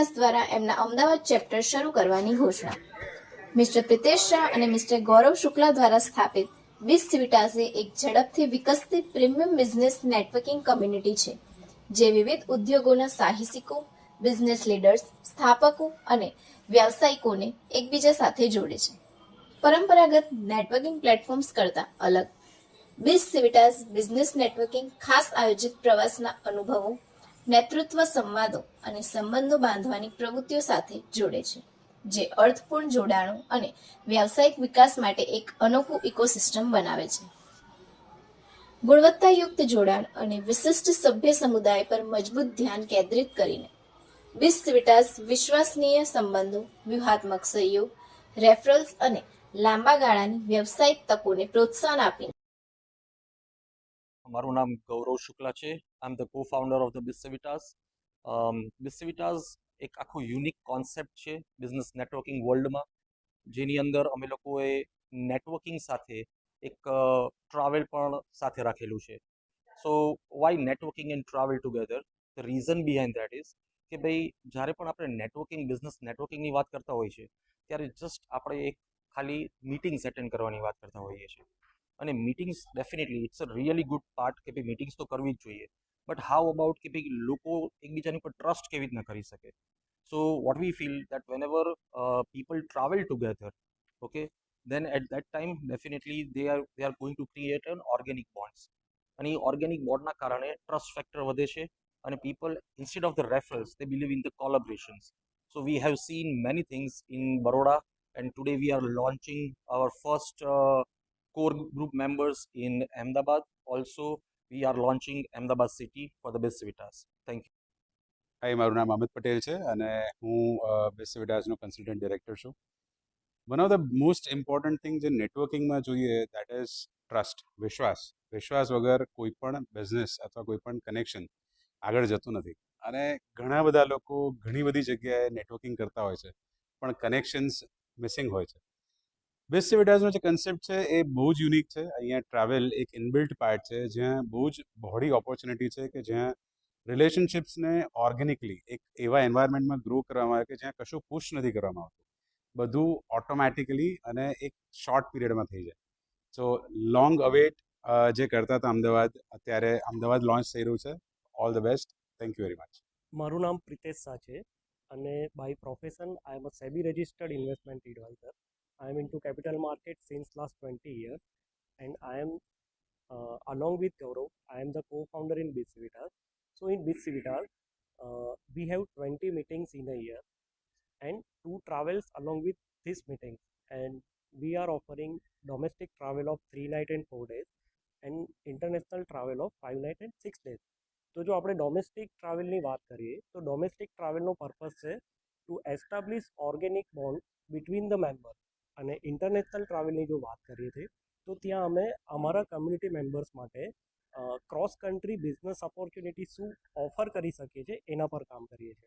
વિકાસ દ્વારા એમના અમદાવાદ ચેપ્ટર શરૂ કરવાની ઘોષણા. મિસ્ટર પ્રિતેશ શાહ અને મિસ્ટર ગૌરવ શુક્લા દ્વારા સ્થાપિત BIS Civitas એક ઝડપથી વિકસતી પ્રીમિયમ બિઝનેસ નેટવર્કિંગ કમ્યુનિટી છે, જે વિવિધ ઉદ્યોગોના સાહસિકો, બિઝનેસ લીડર્સ, સ્થાપકો અને વ્યાવસાયિકોને એકબીજા સાથે જોડે છે. પરંપરાગત નેટવર્કિંગ પ્લેટફોર્મ્સ કરતાં અલગ, BIS Civitas બિઝનેસ નેટવર્કિંગ ખાસ આયોજિત પ્રવાસના અનુભવો, નેતૃત્વ સંવાદો અને સંબંધો બાંધવાની પ્રવૃત્તિઓ સાથે જોડે છે, જે અર્થપૂર્ણ જોડાણો અને વ્યાવસાયિક વિકાસ માટે એક અનોખું ઇકોસિસ્ટમ બનાવે છે. ગુણવત્તાયુક્ત જોડાણ અને વિશિષ્ટ સભ્ય સમુદાય પર મજબૂત ધ્યાન કેન્દ્રિત કરીને BIS Civitas વિશ્વસનીય સંબંધો, વ્યૂહાત્મક સહયોગ, રેફરલ્સ અને લાંબા ગાળાની વ્યવસાયિક તકોને પ્રોત્સાહન આપીને. મારું નામ ગૌરવ શુક્લા છે. I am the co-founder of the BIS Civitas. BIS Civitas એક આખું યુનિક કોન્સેપ્ટ છે બિઝનેસ નેટવર્કિંગ વર્લ્ડમાં, જેની અંદર અમે લોકોએ નેટવર્કિંગ સાથે એક ટ્રાવેલ પણ સાથે રાખેલું છે. So why networking and travel together? The reason behind that is કે ભાઈ, જ્યારે પણ આપણે નેટવર્કિંગ, બિઝનેસ નેટવર્કિંગની વાત કરતા હોઈએ છીએ, ત્યારે જસ્ટ આપણે એક ખાલી મીટિંગ્સ એટેન્ડ કરવાની વાત કરતા હોઈએ છીએ. અને meetings definitely it's a really good part કે ભાઈ મીટિંગ્સ તો કરવી જ જોઈએ, બટ હાઉ અબાઉટ કે ભાઈ લોકો એકબીજાની પર ટ્રસ્ટ કેવી રીતના કરી શકે? So what we feel that વેનએવર people travel together, okay, then at that time definitely they are going to create an organic bonds. અને એ ઓર્ગેનિક બોન્ડના કારણે ટ્રસ્ટ ફેક્ટર વધે છે અને people instead of the referrals they believe in the collaborations. So we have seen many things in Baroda, and today we are launching our first core group members in Ahmedabad. Also we are launching Ahmedabad city for the BIS Civitas. Thank you. હાય, મારું નામ અમિત પટેલ છે અને હું BIS Civitasનો consultant director છું. One of the most important thing જે નેટવર્કિંગમાં જોઈએ that is trust, વિશ્વાસ વગર કોઈ પણ બિઝનેસ અથવા કોઈ પણ કનેક્શન આગળ જતું નથી. અને ઘણા બધા લોકો ઘણી બધી જગ્યાએ નેટવર્કિંગ કરતા હોય છે, પણ કનેક્શન્સ મિસિંગ હોય છે. BIS Civitasનો જે કન્સેપ્ટ છે એ બહુ જ યુનિક છે. અહીંયા ટ્રાવેલ એક ઇનબિલ્ટ પાર્ટ છે, જ્યાં બહુ જ બહોળી ઓપોર્ચ્યુનિટી છે કે જ્યાં રિલેશનશિપ્સને ઓર્ગેનિકલી એક એવા એન્વાયરમેન્ટમાં ગ્રો કરવામાં આવે કે જ્યાં કશું પુશ નથી કરવામાં આવતું, બધું ઓટોમેટિકલી અને એક શોર્ટ પીરિયડમાં થઈ જાય. સો લોંગ અવેટ જે કરતા હતા અમદાવાદ, અત્યારે અમદાવાદ લોન્ચ થઈ રહ્યું છે. All the best. Thank you very much. મારું નામ પ્રિતેશ શાહ છે અને by profession I am a SEBI registered investment advisor. I am into capital market since last 20 years, and I am along with Gaurav, I am the co-founder in BIS Civitas. So in BIS Civitas, we have 20 meetings in a year and 2 travels along with this meeting, and we are offering domestic travel of 3 nights and 4 days and international travel of 5 nights and 6 days. તો જો આપણે domestic ટ્રાવેલની વાત કરીએ તો domestic ટ્રાવેલનો purpose છે to establish organic bond between the member. અને international ટ્રાવેલની જો વાત કરીએ છીએ તો ત્યાં અમે અમારા કમ્યુનિટી મેમ્બર્સ માટે ક્રોસ કન્ટ્રી બિઝનેસ ઓપોર્ચ્યુનિટી શું ઓફર કરી શકીએ છીએ એના પર કામ કરીએ છીએ.